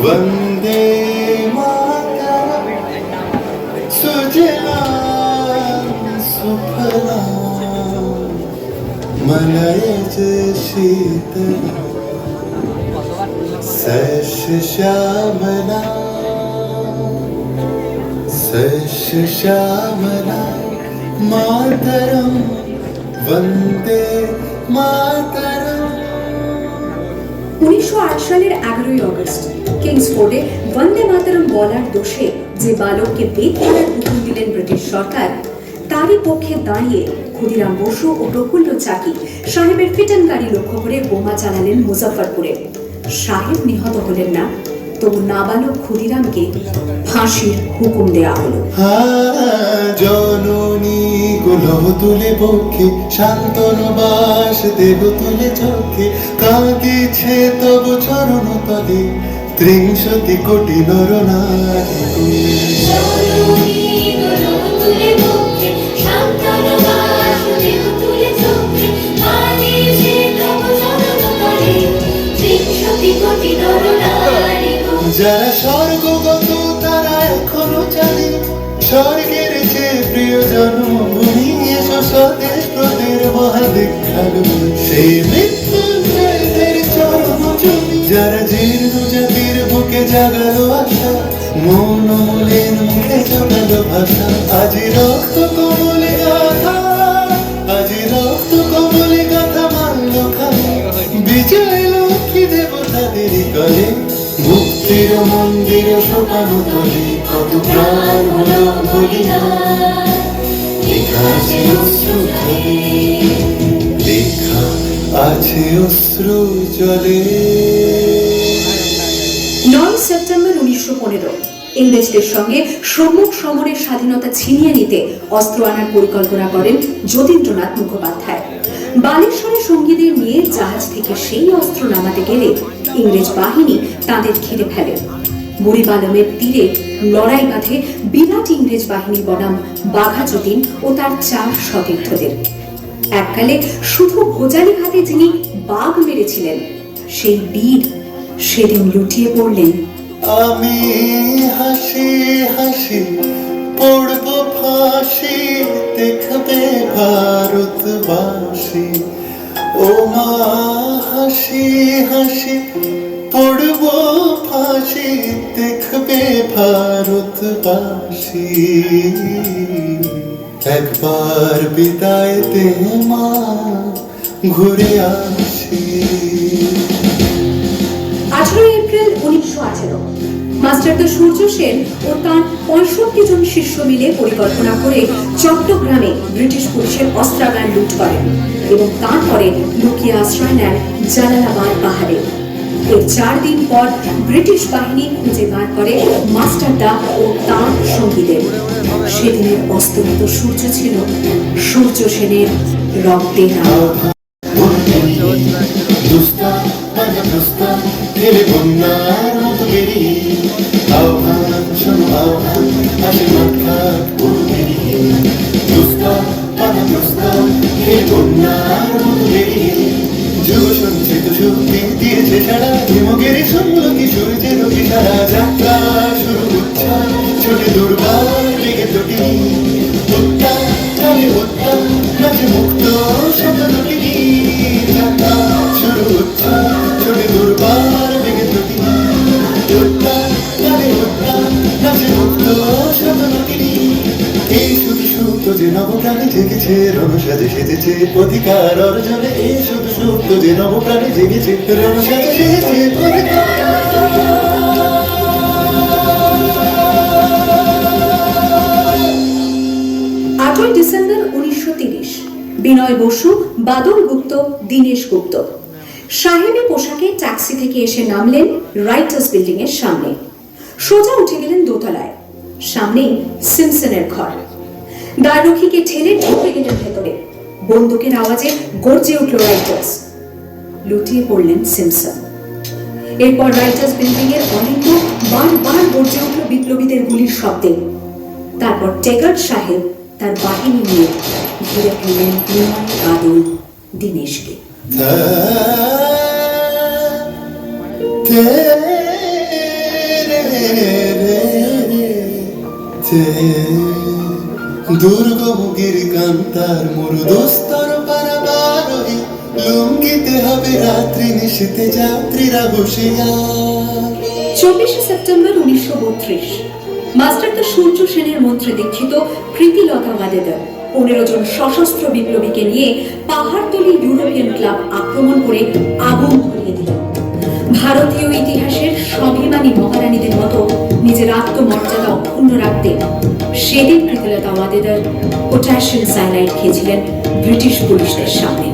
वंदे मातरम सुजलां सुफलां मलयज शीतलां सस्यश्यामलां मातरम वंदे मातरम। 1908 সালের 11ই আগস্ট কিংসফোর্ডে বন্দে মাতরম বলার দোষে যে বালককে বেদ করার হুকুম দিলেন ব্রিটিশ সরকার, তারই পক্ষে দাঁড়িয়ে ক্ষুদিরাম বসু ও প্রফুল্ল চাকি সাহেবের ফিটন গাড়ি লক্ষ্য করে বোমা চালালেন মুজাফফরপুরে। সাহেব নিহত হলেন না, তবু নাবালক ক্ষুদিরামকে ফাঁসির হুকুম দেয়া হলো। জননী গুলো তুলে পক্ষে শান্তনু বাস দেব তুলে চোখে কাঁদিছে তবু চরণ তলে 30 কোটি নর নারী। যারা স্বর্গগত তারা এখনো জানে স্বর্গের চেয়ে প্রিয় জন্মভূমি এসো স্বদেশ প্রদের মহাদীক্ষালু সেই মৃত্যুঞ্জয়দের চরম জমি। যারা জীর্ণ জাতির বুকে জাগালো আশা মন মলের মুখে জোগালো ভাষা। আজি রক্ত কমলে গাথা আজি রক্ত কমলে গাথা মানল খালে বিজয় লক্ষ্মী দেবতাদের কলে মুক্তির মন্দির শোকানো তলে কত প্রাণ হলো বলিদান। লেখা আছে অশ্রু জলে লেখা আছে অশ্রু জলে। 9 সেপ্টেম্বর 1915 ইংরেজদের সঙ্গে সম্মুখ সমরের স্বাধীনতা ছিনিয়ে নিতে অস্ত্র আনার পরিকল্পনা করেন যতীন্দ্রনাথ মুখোপাধ্যায়। বালেশ্বরে সঙ্গীদের নিয়ে জাহাজ থেকে সেই অস্ত্র নামাতে গেলে ইংরেজ বাহিনী তাদের ঘিরে ফেলে। বুড়িবালমের তীরে লড়াই বাঁধে বিরাট ইংরেজ বাহিনী বনাম বাঘা যতীন ও তার 4 সতীর্থদের। এককালে শুধু ভোজালি হাতে যিনি বাঘ মেরেছিলেন, সেই বীর সেদিন লুটিয়ে পড়লেন। আমি হাসি হাসি পড়ব ফাঁসি দেখবে ভারতবাসী। ও মা হাসি হাসি পড়ব ফাঁসি দেখবে ভারতবাসী। একবার বিদায় দে মা ঘুরে আসি। 18 এপ্রিল 1918 মাস্টারদা সূর্য সেন ও তার 65 জন শিষ্য মিলে পরিকল্পনা করে চট্টগ্রামে ব্রিটিশ পুলিশের অস্ত্রাগার লুট করেন এবং তারপরে লুকিয়ে আশ্রয় নেন জালালাবাদ পাহাড়ে। এর 4 দিন পর ব্রিটিশ বাহিনী খুঁজে বার করে মাস্টারদা ও তার সঙ্গীদের। সেদিনের অস্তমিত সূর্য ছিল সূর্য সেনের রক্তে রাঙা। ঢেলে বন্যার মতো বেরিয়ে আহ্বান শোনো আহ্বান আসে মাঠঘাট বেরিয়ে দুস্তার পানা দুস্তার ঢেলে বন্যার মতো বেরিয়ে যুগ সঞ্চিত শক্তি দিয়েছে সারা হিমগিরি শুনল কি সূর্যের সারা যাত্রা শুরু হচ্ছে ছোটে দুর্বার লেগে জটি হত্যা চলে হত্যা নাচে মুক্ত শব্দ জটিনি যাত্রা শুরু হচ্ছে ছোটে দুর্বার লেগে জটি হত্যা চলে হত্যা নাচে মুক্ত শব্দ জটিনি। এই শুধু সুপ্ত যে নবপ্রাণী জেগেছে রণসাজে সেজেছে অধিকার অর্জনে। এই শুধু সুপ্ত যে নবপ্রাণী জেগেছে রণসাজে সেজেছে অধিকার। 8 ডিসেম্বর 1930 বিনয় বসু, বাদল গুপ্ত, দীনেশ গুপ্ত সাহেবী পোশাকে ট্যাক্সি থেকে এসে নামলেন রাইটার্স বিল্ডিং এর সামনে। সোজা উঠে গেলেন দোতলায়। সামনেই সিমসনের ঘর। দ্বাররক্ষীকে ঠেলে ঢুকে গেলেন ভেতরে। বন্দুকের আওয়াজে গর্জে উঠল রাইটার্স। লুটিয়ে পড়লেন সিমসন। এরপর রাইটার্স বিল্ডিং এর অলিন্দ বারবার গর্জে উঠল বিপ্লবীদের গুলির শব্দে। তারপর টেগার্ড সাহেব তার বাহিনী নিয়ে ঘিরে ফেললেন বিনয় বাদল দীনেশকে। দুর্গম গিরিকান্তার মরুদস্তর পারাবারোহী লুঙ্গিতে হবে রাত্রি নিশীতে যাত্রীরা বসিয়া। 24শে সেপ্টেম্বর 1932 মাস্টারদা সূর্য সেনের মন্ত্রে দীক্ষিত প্রীতিলতা ওয়াদেদার 15 জন সশস্ত্র বিপ্লবীকে নিয়ে পাহাড়তলি ইউরোপিয়ান ক্লাব আক্রমণ করে আগুন ধরিয়ে দিল। ভারতীয় ইতিহাসের স্বাভিমানী মহারানীদের মতো নিজের আত্মমর্যাদা অক্ষুণ্ণ রাখতে সেদিন প্রীতিলতা ওয়াদেদার পটাশিয়াম সায়ানাইড খেয়েছিলেন ব্রিটিশ পুলিশদের সামনে।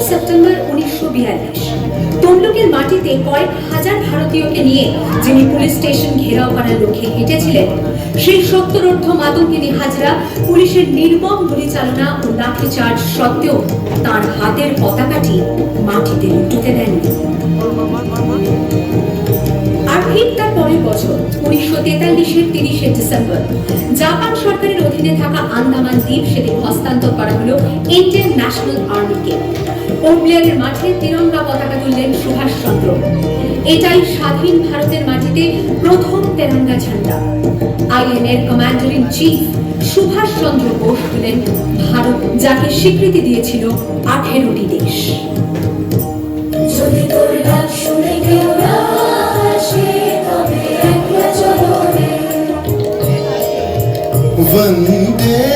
সেপ্টেম্বর 1942 তমলুকের মাটিতে কয়েক হাজার ভারতীয়কে নিয়ে যিনি পুলিশ স্টেশন ঘেরাও করার লক্ষ্যে হেঁটেছিলেন, সেই সত্তরোর্ধ্ব মাতঙ্গিনী হাজরা পুলিশের নির্মম গুলিচালনা ও লাঠিচার্জ সত্ত্বেও তার হাতের পতাকাটি মাটিতে লুটোতে দেননি। আর ঠিক তার পরের বছর 1943-এর 30শে ডিসেম্বর জাপান সরকারের অধীনে থাকা আন্দামান দ্বীপ সেদিন হস্তান্তর করা হলো ইন্ডিয়ান ন্যাশনাল আর্মিকে। পোর্টব্লেয়ারের মাঠে তিরঙ্গা পতাকা তুললেন সুভাষচন্দ্র। এটাই স্বাধীন ভারতের মাটিতে প্রথম তেরঙ্গা ঝান্ডা। আইএনএর commander in chief Subhash Chandra Bose হলেন ভারত, যাকে স্বীকৃতি দিয়েছিল 18টি দেশ। वंदे